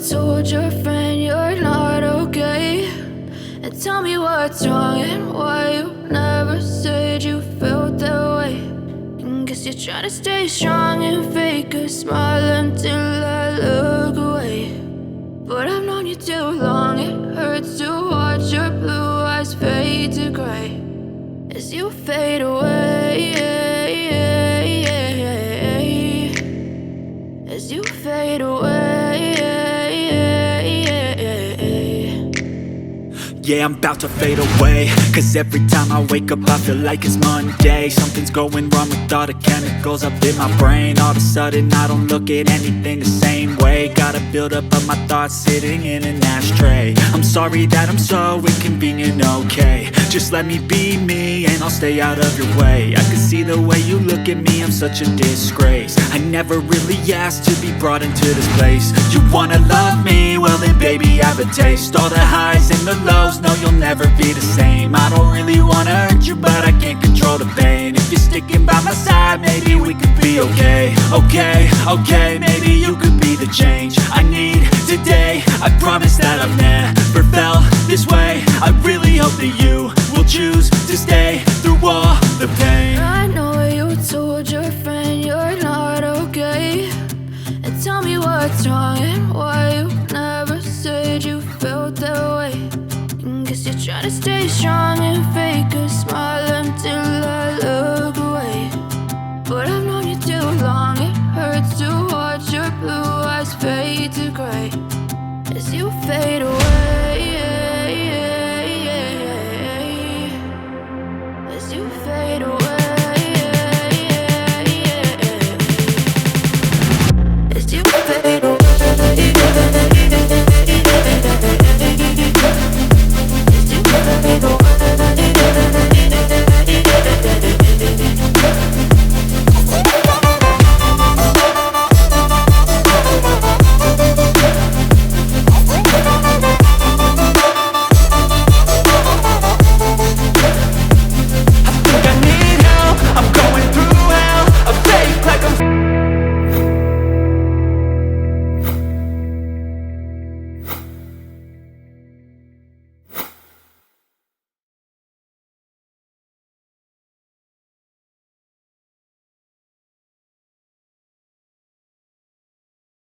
told your friend you're not okay, and tell me what's wrong and why you never said you felt that way. And guess you're trying to stay strong and fake a smile until I look away. But I've known you too long, it hurts to watch your blue eyes fade to gray as you fade away, as you fade away. Yeah, I'm about to fade away, cause every time I wake up I feel like it's Monday. Something's going wrong with all the chemicals up in my brain. All of a sudden I don't look at anything the same way. Gotta build up of my thoughts sitting in an ashtray. I'm sorry that I'm so inconvenient, okay. Just let me be me and I'll stay out of your way. I can see the way you look at me, I'm such a disgrace. I never really asked to be brought into this place. You wanna love me? Well then baby I have a taste. All the highs and the lows, no you'll never be the same. I don't really wanna hurt you but I can't control the pain. If you're sticking by my side maybe we could be okay. Okay, maybe you could be the change I need today. I promise that I've never felt this way. I really hope that you will choose to stay through all the pain. I know you told your friend you're not okay, and tell me what's wrong and why you never said you felt that way. And guess you're trying to stay strong and fake a smile until I look away. But I've known you too long, it hurts to watch your blue eyes fade to gray as you fade away.